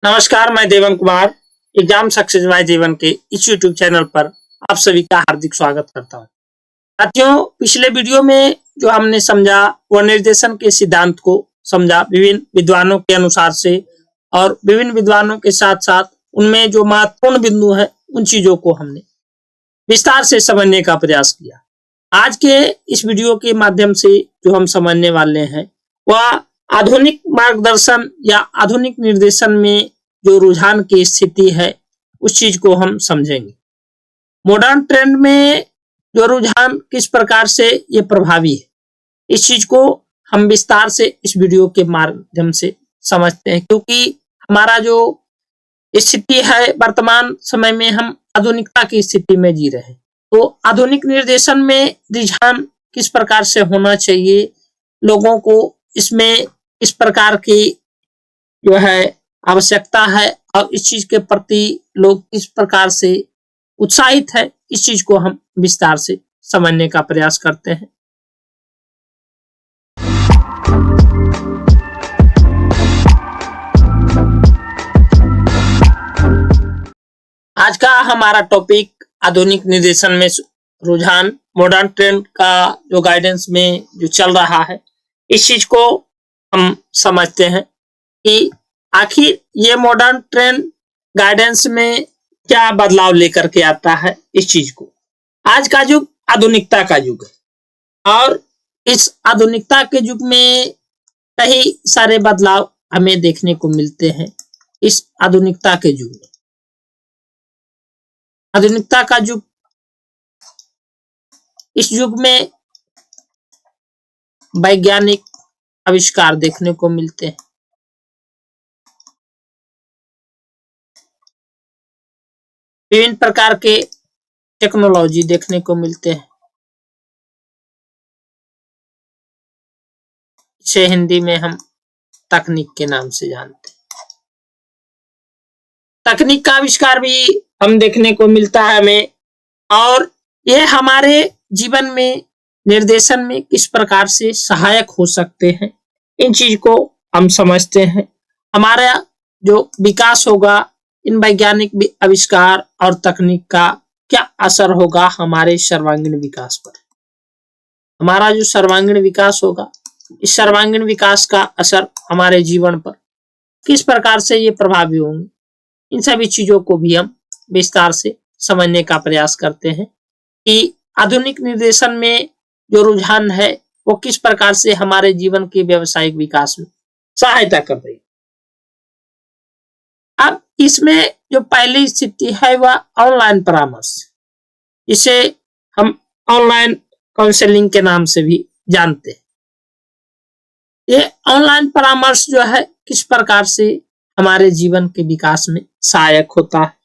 नमस्कार, मैं देवन Kumar exam success my जीवन के इस यूट्यूब चैनल पर आप सभी का हार्दिक स्वागत करता हूं। साथियों, पिछले वीडियो में जो हमने समझा वह निर्देशन के सिद्धांत को समझा विभिन्न विद्वानों के अनुसार से, और विभिन्न विद्वानों के साथ साथ उनमें जो महत्वपूर्ण बिंदु है उन चीजों को हमने विस्तार से समझने का प्रयास किया। आज के इस वीडियो के माध्यम से जो हम समझने वाले हैं वह आधुनिक मार्गदर्शन या आधुनिक निर्देशन में जो रुझान की स्थिति है उस चीज को हम समझेंगे। मॉडर्न ट्रेंड में जो रुझान किस प्रकार से ये प्रभावी है, इस चीज को हम विस्तार से इस वीडियो के माध्यम से समझते हैं, क्योंकि हमारा जो स्थिति है वर्तमान समय में हम आधुनिकता की स्थिति में जी रहे हैं। तो आधुनिक निर्देशन में रुझान किस प्रकार से होना चाहिए, लोगों को इसमें इस प्रकार की जो है आवश्यकता है और इस चीज के प्रति लोग किस प्रकार से उत्साहित है, इस चीज को हम विस्तार से समझने का प्रयास करते हैं। आज का हमारा टॉपिक आधुनिक निर्देशन में रुझान, मॉडर्न ट्रेंड का जो गाइडेंस में जो चल रहा है, इस चीज को हम समझते हैं कि आखिर ये मॉडर्न ट्रेंड गाइडेंस में क्या बदलाव लेकर के आता है। इस चीज को आज का युग आधुनिकता का युग है और इस आधुनिकता के युग में कई सारे बदलाव हमें देखने को मिलते हैं। इस आधुनिकता के युग में, आधुनिकता का युग, इस युग में वैज्ञानिक आविष्कार देखने को मिलते हैं। विभिन्न प्रकार के टेक्नोलॉजी देखने को मिलते हैं। इसे हिंदी में हम तकनीक के नाम से जानते हैं। तकनीक का आविष्कार भी हम देखने को मिलता है हमें, और यह हमारे जीवन में निर्देशन में किस प्रकार से सहायक हो सकते हैं, इन चीज को हम समझते हैं। हमारा जो विकास होगा, इन वैज्ञानिक आविष्कार और तकनीक का क्या असर होगा हमारे सर्वांगीण विकास पर। हमारा जो सर्वांगीण विकास होगा, इस सर्वांगीण विकास का असर हमारे जीवन पर किस प्रकार से ये प्रभावी होंगे, इन सभी चीजों को भी हम विस्तार से समझने का प्रयास करते हैं कि आधुनिक निर्देशन में जो रुझान है वो किस प्रकार से हमारे जीवन के व्यावसायिक विकास में सहायता कर रही है। अब इसमें जो पहली स्थिति है वह ऑनलाइन परामर्श, इसे हम ऑनलाइन काउंसलिंग के नाम से भी जानते हैं। ये ऑनलाइन परामर्श जो है किस प्रकार से हमारे जीवन के विकास में सहायक होता है।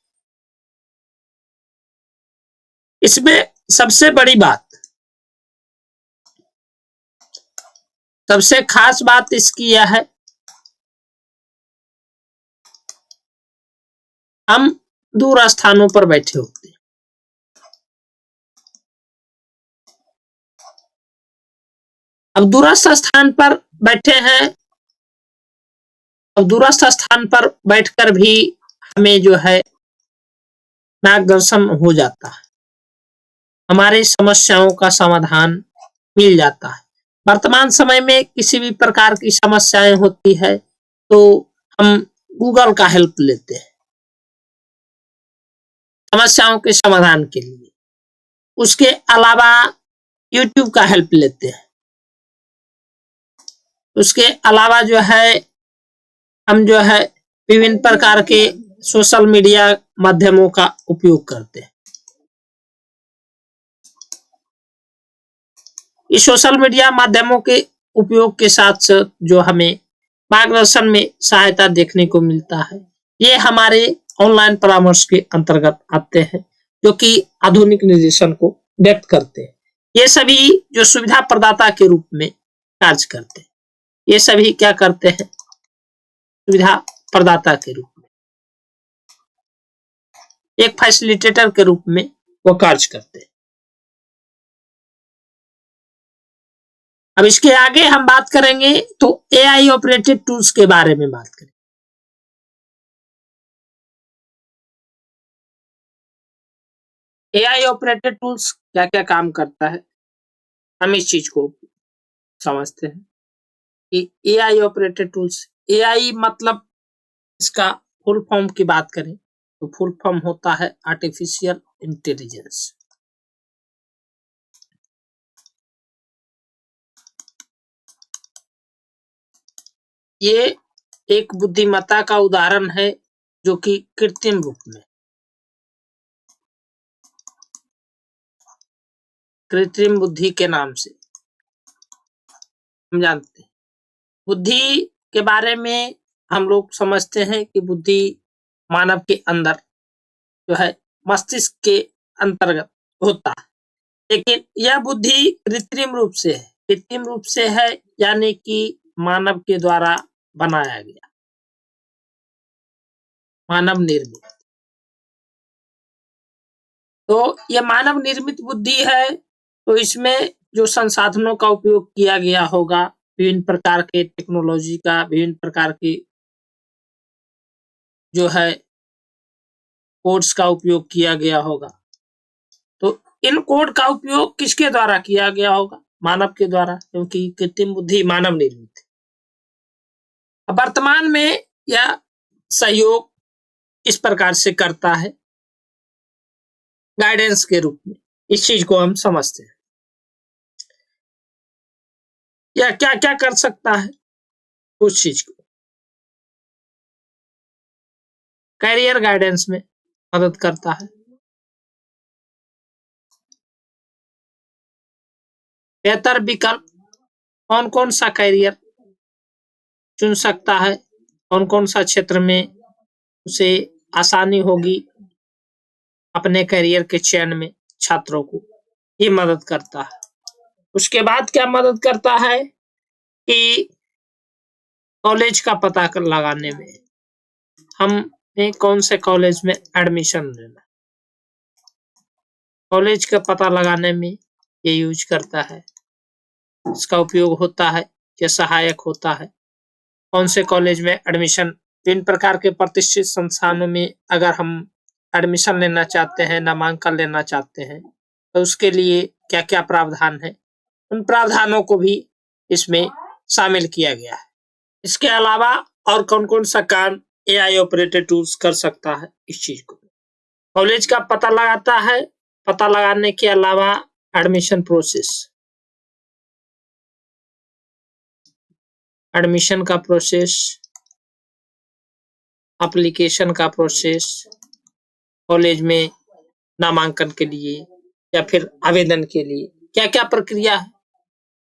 इसमें सबसे बड़ी बात, सबसे खास बात इसकी यह है, हम दूर स्थानों पर बैठे होते हैं। अब दूरस्थ स्थान पर बैठे हैं, अब दूरस्थ स्थान पर बैठकर भी हमें जो है मार्गदर्शन हो जाता है, हमारे समस्याओं का समाधान मिल जाता है। वर्तमान समय में किसी भी प्रकार की समस्याएं होती है तो हम गूगल का हेल्प लेते हैं समस्याओं के समाधान के लिए। उसके अलावा यूट्यूब का हेल्प लेते हैं। उसके अलावा जो है हम जो है विभिन्न प्रकार के सोशल मीडिया माध्यमों का उपयोग करते हैं। इस सोशल मीडिया माध्यमों के उपयोग के साथ साथ जो हमें मार्गदर्शन में सहायता देखने को मिलता है, ये हमारे ऑनलाइन परामर्श के अंतर्गत आते हैं, जो कि आधुनिक निर्देशन को व्यक्त करते हैं। ये सभी जो सुविधा प्रदाता के रूप में कार्य करते हैं, ये सभी क्या करते हैं, सुविधा प्रदाता के रूप में, एक फैसिलिटेटर के रूप में वो कार्य करते हैं। अब इसके आगे हम बात करेंगे तो एआई ऑपरेटेड टूल्स के बारे में बात करेंगे। एआई ऑपरेटेड टूल्स क्या क्या काम करता है, हम इस चीज को समझते हैं कि एआई ऑपरेटेड टूल्स, एआई मतलब इसका फुल फॉर्म की बात करें तो फुल फॉर्म होता है आर्टिफिशियल इंटेलिजेंस। ये एक बुद्धिमत्ता का उदाहरण है जो कि कृत्रिम रूप में, कृत्रिम बुद्धि के नाम से हम जानते हैं। बुद्धि के बारे में हम लोग समझते हैं कि बुद्धि मानव के अंदर जो है मस्तिष्क के अंतर्गत होता है, लेकिन यह बुद्धि कृत्रिम रूप से है। कृत्रिम रूप से है यानी कि मानव के द्वारा बनाया गया, मानव निर्मित। तो यह मानव निर्मित बुद्धि है, तो इसमें जो संसाधनों का उपयोग किया गया होगा, विभिन्न प्रकार के टेक्नोलॉजी का, विभिन्न प्रकार की जो है कोड्स का उपयोग किया गया होगा। तो इन कोड का उपयोग किसके द्वारा किया गया होगा? मानव के द्वारा, क्योंकि कृत्रिम बुद्धि मानव निर्मित है। अब वर्तमान में यह सहयोग इस प्रकार से करता है, गाइडेंस के रूप में। इस चीज को हम समझते हैं। यह क्या क्या कर सकता है? उस चीज को कैरियर गाइडेंस में मदद करता है, बेहतर विकल्प, कौन कौन सा कैरियर चुन सकता है, कौन कौन सा क्षेत्र में उसे आसानी होगी अपने करियर के चयन में, छात्रों को ये मदद करता है। उसके बाद क्या मदद करता है कि कॉलेज का पता लगाने में, हमें कौन से कॉलेज में एडमिशन लेना, कॉलेज का पता लगाने में ये यूज करता है। इसका उपयोग होता है, ये सहायक होता है। कौन से कॉलेज में एडमिशन, विभिन्न प्रकार के प्रतिष्ठित संस्थानों में अगर हम एडमिशन लेना चाहते हैं, नामांकन लेना चाहते हैं, तो उसके लिए क्या क्या प्रावधान है, उन प्रावधानों को भी इसमें शामिल किया गया है। इसके अलावा और कौन कौन सा काम एआई ऑपरेटेड टूल्स कर सकता है? इस चीज को कॉलेज का पता लगाता है, पता लगाने के अलावा एडमिशन प्रोसेस, एडमिशन का प्रोसेस, एप्लीकेशन का प्रोसेस, कॉलेज में नामांकन के लिए या फिर आवेदन के लिए क्या क्या प्रक्रिया है,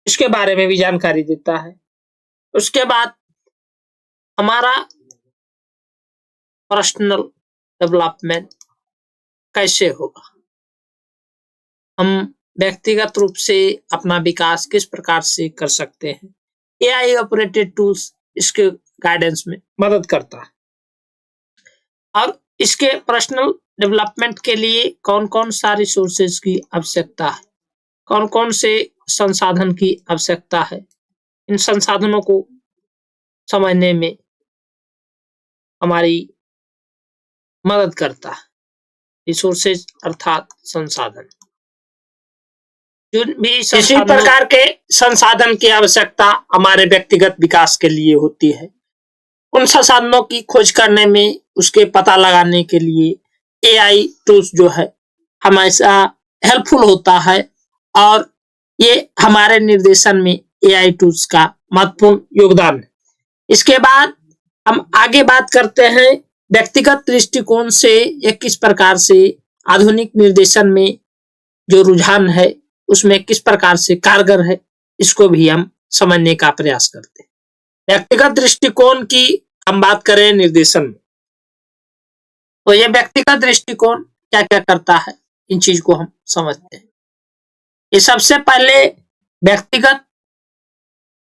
इसके बारे में भी जानकारी देता है। उसके बाद हमारा पर्सनल डेवलपमेंट कैसे होगा, हम व्यक्तिगत रूप से अपना विकास किस प्रकार से कर सकते हैं, एआई ऑपरेटेड टूल्स इसके गाइडेंस में मदद करता है। और इसके पर्सनल डेवलपमेंट के लिए कौन कौन सा रिसोर्सेज की आवश्यकता है, कौन कौन से संसाधन की आवश्यकता है, इन संसाधनों को समझने में हमारी मदद करता है। रिसोर्सेज अर्थात संसाधन, जो भी किसी प्रकार के संसाधन की आवश्यकता हमारे व्यक्तिगत विकास के लिए होती है, उन संसाधनों की खोज करने में, उसके पता लगाने के लिए एआई टूल्स जो है हमेशा हेल्पफुल होता है। और ये हमारे निर्देशन में एआई टूल्स का महत्वपूर्ण योगदान है। इसके बाद हम आगे बात करते हैं व्यक्तिगत दृष्टिकोण से ये किस प्रकार से आधुनिक निर्देशन में जो रुझान है उसमें किस प्रकार से कारगर है, इसको भी हम समझने का प्रयास करते हैं। व्यक्तिगत दृष्टिकोण की हम बात करें निर्देशन में, तो ये व्यक्तिगत दृष्टिकोण क्या क्या करता है, इन चीज को हम समझते हैं। ये सबसे पहले व्यक्तिगत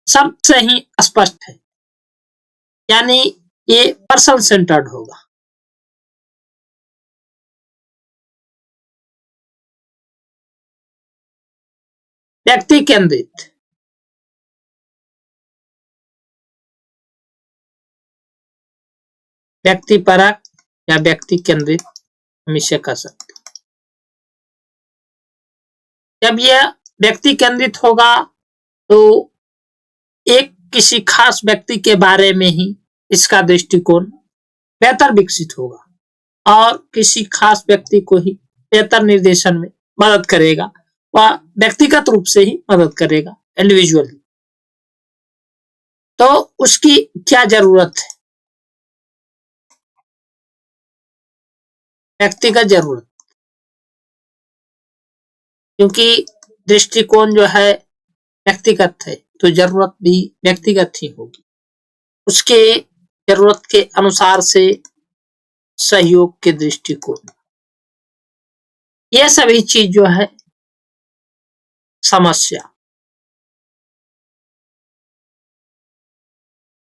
शब्द से ही स्पष्ट है, यानी ये पर्सन सेंटर्ड होगा। व्यक्ति केंद्रित, व्यक्तिपरक या व्यक्ति केंद्रित हम इसे कह सकते हैं। जब यह व्यक्ति केंद्रित होगा तो एक किसी खास व्यक्ति के बारे में ही इसका दृष्टिकोण बेहतर विकसित होगा और किसी खास व्यक्ति को ही बेहतर निर्देशन में मदद करेगा, वह व्यक्तिगत रूप से ही मदद करेगा, इंडिविजुअली। तो उसकी क्या जरूरत है? व्यक्तिगत जरूरत, क्योंकि दृष्टिकोण जो है व्यक्तिगत है तो जरूरत भी व्यक्तिगत ही होगी। उसके जरूरत के अनुसार से सहयोग के दृष्टिकोण, यह सभी चीज जो है समस्या,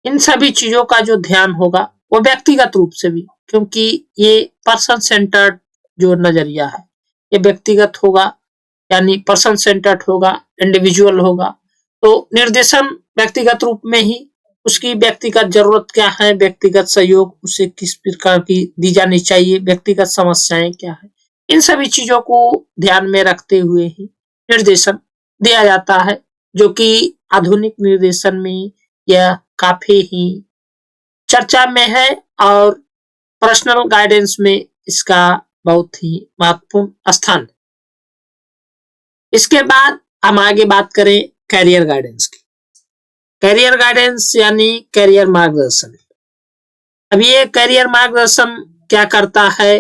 इन सभी चीजों का जो ध्यान होगा वो व्यक्तिगत रूप से भी, क्योंकि ये पर्सन सेंटर्ड जो नजरिया है ये व्यक्तिगत होगा, यानी पर्सन सेंटर्ड होगा, इंडिविजुअल होगा। तो निर्देशन व्यक्तिगत रूप में ही, उसकी व्यक्तिगत जरूरत क्या है, व्यक्तिगत सहयोग उसे किस प्रकार की दी जानी चाहिए, व्यक्तिगत समस्याएं क्या है, इन सभी चीजों को ध्यान में रखते हुए ही निर्देशन दिया जाता है, जो कि आधुनिक निर्देशन में यह काफी ही चर्चा में है और पर्सनल गाइडेंस में इसका बहुत ही महत्वपूर्ण स्थान है। इसके बाद हम आगे बात करें कैरियर गाइडेंस की। कैरियर गाइडेंस यानी कैरियर मार्गदर्शन। अब ये कैरियर मार्गदर्शन क्या करता है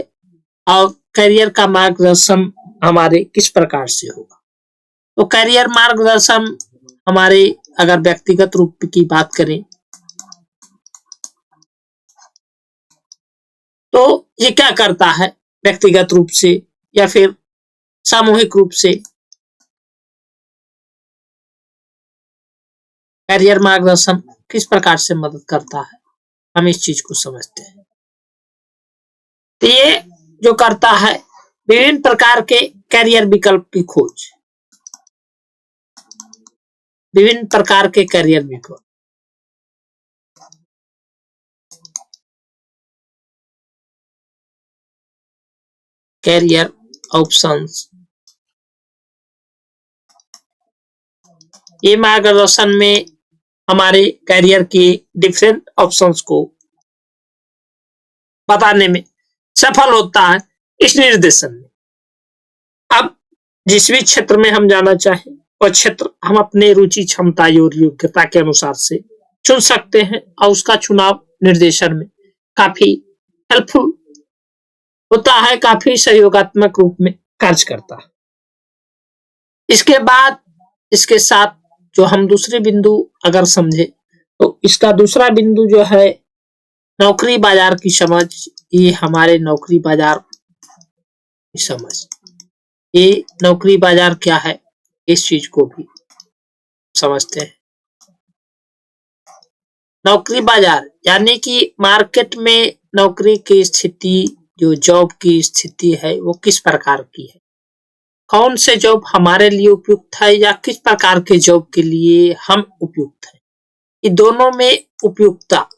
और कैरियर का मार्गदर्शन हमारे किस प्रकार से होगा? तो कैरियर मार्गदर्शन हमारे अगर व्यक्तिगत रूप की बात करें तो ये क्या करता है व्यक्तिगत रूप से या फिर सामूहिक रूप से? कैरियर मार्गदर्शन किस प्रकार से मदद करता है, हम इस चीज को समझते हैं। तो ये जो करता है विभिन्न प्रकार के कैरियर विकल्प की खोज, विभिन्न प्रकार के कैरियर विकल्प, कैरियर ऑप्शंस, ये मार्गदर्शन में हमारे कैरियर के डिफरेंट ऑप्शंस को बताने में सफल होता है इस निर्देशन में। अब जिस भी क्षेत्र में हम जाना चाहें वह क्षेत्र हम अपने रुचि, क्षमता और योग्यता के अनुसार से चुन सकते हैं और उसका चुनाव निर्देशन में काफी हेल्पफुल होता है, काफी सहयोगात्मक रूप में कार्य करता है। इसके बाद इसके साथ जो हम दूसरे बिंदु अगर समझे तो इसका दूसरा बिंदु जो है नौकरी बाजार की समझ। ये हमारे नौकरी बाजार की समझ, ये नौकरी बाजार क्या है इस चीज को भी समझते हैं। नौकरी बाजार यानी कि मार्केट में नौकरी की स्थिति, जो जॉब की स्थिति है वो किस प्रकार की है, कौन से जॉब हमारे लिए उपयुक्त है या किस प्रकार के जॉब के लिए हम उपयुक्त हैं। ये दोनों में उपयुक्तता,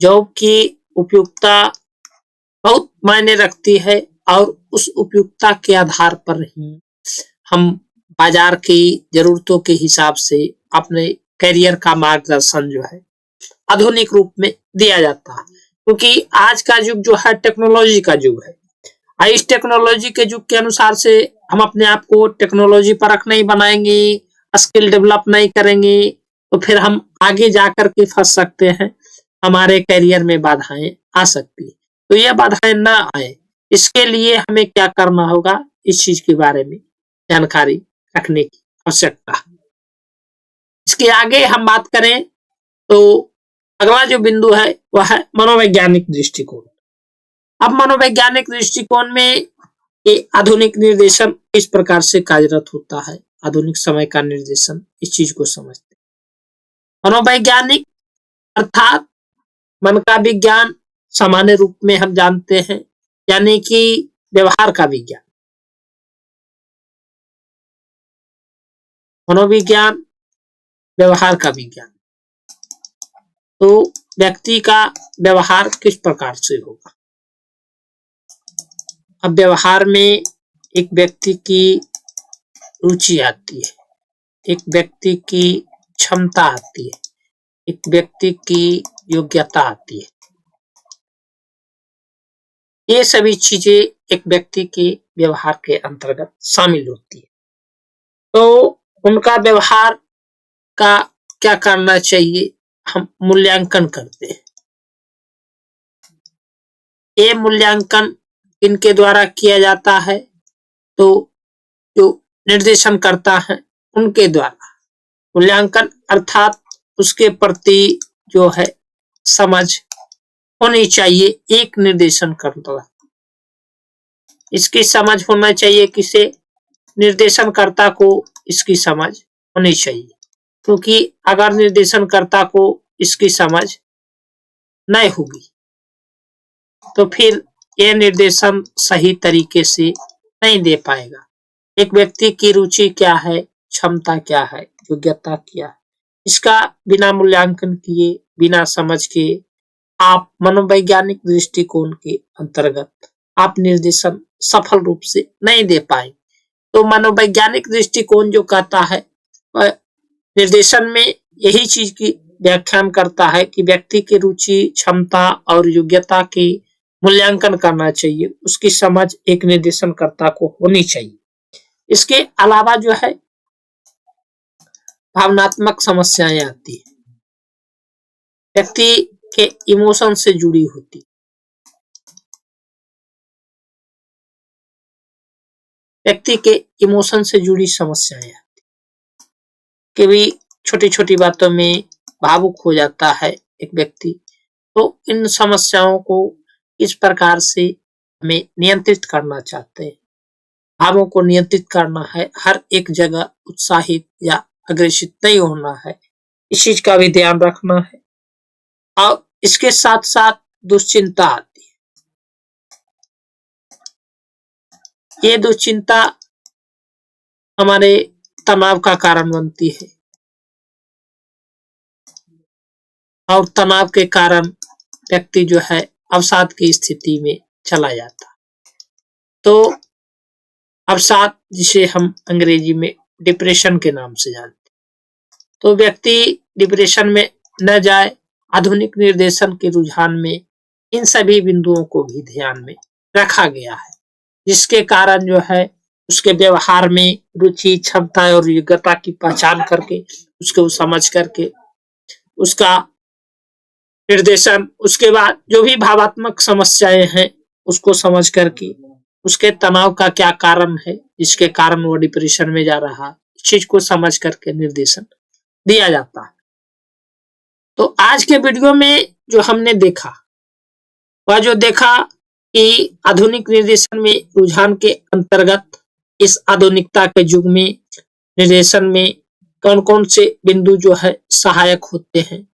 जॉब की उपयुक्तता बहुत मायने रखती है और उस उपयुक्तता के आधार पर ही हम बाजार की जरूरतों के हिसाब से अपने कैरियर का मार्गदर्शन जो है आधुनिक रूप में दिया जाता है। क्योंकि आज का युग जो है टेक्नोलॉजी का युग है, इस टेक्नोलॉजी के युग के अनुसार से हम अपने आप को टेक्नोलॉजी परख नहीं बनाएंगे, स्किल डेवलप नहीं करेंगे तो फिर हम आगे जाकर के फंस सकते हैं, हमारे करियर में बाधाएं आ सकती है। तो यह बाधाएं ना आए इसके लिए हमें क्या करना होगा, इस चीज के बारे में जानकारी रखने की आवश्यकता है। इसके आगे हम बात करें तो अगला जो बिंदु है वह है मनोवैज्ञानिक दृष्टिकोण। अब मनोवैज्ञानिक दृष्टिकोण में ये आधुनिक निर्देशन किस प्रकार से कार्यरत होता है, आधुनिक समय का निर्देशन, इस चीज को समझते हैं। मनोवैज्ञानिक अर्थात मन का विज्ञान सामान्य रूप में हम जानते हैं, यानी कि व्यवहार का विज्ञान। मनोविज्ञान व्यवहार का विज्ञान, तो व्यक्ति का व्यवहार किस प्रकार से होगा। अब व्यवहार में एक व्यक्ति की रुचि आती है, एक व्यक्ति की क्षमता आती है, एक व्यक्ति की योग्यता आती है। ये सभी चीजें एक व्यक्ति के व्यवहार के अंतर्गत शामिल होती है। तो उनका व्यवहार का क्या करना चाहिए, हम मूल्यांकन करते हैं। ये मूल्यांकन इनके द्वारा किया जाता है, तो जो निर्देशन करता है उनके द्वारा। मूल्यांकन अर्थात उसके प्रति जो है समझ होनी चाहिए एक निर्देशन करता। इसकी समझ होना चाहिए, किसे, निर्देशनकर्ता को इसकी समझ होनी चाहिए, क्योंकि अगर निर्देशनकर्ता को इसकी समझ नहीं होगी तो फिर यह निर्देशन सही तरीके से नहीं दे पाएगा। एक व्यक्ति की रुचि क्या है, क्षमता क्या है, योग्यता क्या है, इसका बिना मूल्यांकन किए, बिना समझ के आप मनोवैज्ञानिक दृष्टिकोण के अंतर्गत आप निर्देशन सफल रूप से नहीं दे पाएंगे। तो मनोवैज्ञानिक दृष्टिकोण जो कहता है वह निर्देशन में यही चीज की व्याख्यान करता है कि व्यक्ति की रुचि, क्षमता और योग्यता की मूल्यांकन करना चाहिए, उसकी समझ एक निर्देशनकर्ता को होनी चाहिए। इसके अलावा जो है भावनात्मक समस्याएं आती है, व्यक्ति के इमोशन से जुड़ी होती, व्यक्ति के इमोशन से जुड़ी समस्याएं आती, कभी छोटी छोटी बातों में भावुक हो जाता है एक व्यक्ति। तो इन समस्याओं को इस प्रकार से हमें नियंत्रित करना चाहते हैं, भावों को नियंत्रित करना है, हर एक जगह उत्साहित या अग्रेसित नहीं होना है, इस चीज का भी ध्यान रखना है। और इसके साथ साथ दुश्चिंता आती है। ये दुश्चिंता हमारे तनाव का कारण बनती है और तनाव के कारण व्यक्ति जो है अवसाद की स्थिति में चला जाता है। तो अवसाद, जिसे हम अंग्रेजी में डिप्रेशन के नाम से जानते हैं, तो व्यक्ति डिप्रेशन में न जाए, आधुनिक निर्देशन के रुझान में इन सभी बिंदुओं को भी ध्यान में रखा गया है, जिसके कारण जो है उसके व्यवहार में रुचि, क्षमता और योग्यता की पहचान करके, उसको समझ करके उसका निर्देशन, उसके बाद जो भी भावात्मक समस्याएं हैं उसको समझ करके उसके तनाव का क्या कारण है जिसके कारण वो डिप्रेशन में जा रहा है, इस चीज को समझ करके निर्देशन दिया जाता है। तो आज के वीडियो में जो हमने देखा, वह जो देखा कि आधुनिक निर्देशन में रुझान के अंतर्गत इस आधुनिकता के युग में निर्देशन में कौन कौन से बिंदु जो है सहायक होते हैं,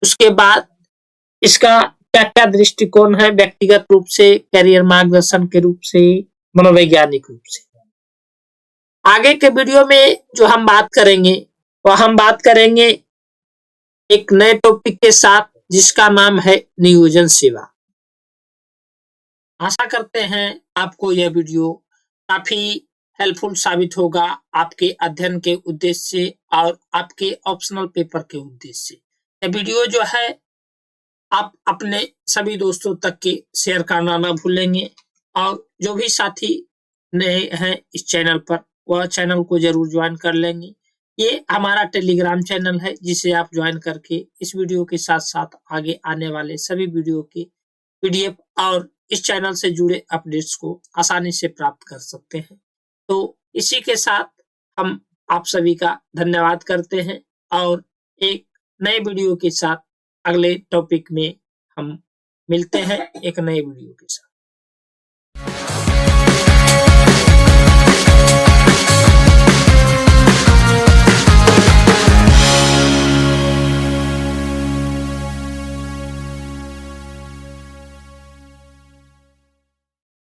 उसके बाद इसका क्या क्या दृष्टिकोण है, व्यक्तिगत रूप से, करियर मार्गदर्शन के रूप से, मनोवैज्ञानिक रूप से। आगे के वीडियो में जो हम बात करेंगे वह हम बात करेंगे एक नए टॉपिक के साथ, जिसका नाम है नियोजन सेवा। आशा करते हैं आपको यह वीडियो काफी हेल्पफुल साबित होगा आपके अध्ययन के उद्देश्य से और आपके ऑप्शनल पेपर के उद्देश्य से। यह वीडियो जो है आप अपने सभी दोस्तों तक के शेयर करना ना भूलेंगे, और जो भी साथी नए हैं इस चैनल पर वह चैनल को जरूर ज्वाइन कर लेंगे। ये हमारा टेलीग्राम चैनल है, जिसे आप ज्वाइन करके इस वीडियो के साथ साथ आगे आने वाले सभी वीडियो के पीडीएफ और इस चैनल से जुड़े अपडेट्स को आसानी से प्राप्त कर सकते हैं। तो इसी के साथ हम आप सभी का धन्यवाद करते हैं, और एक नए वीडियो के साथ अगले टॉपिक में हम मिलते हैं एक नए वीडियो के साथ।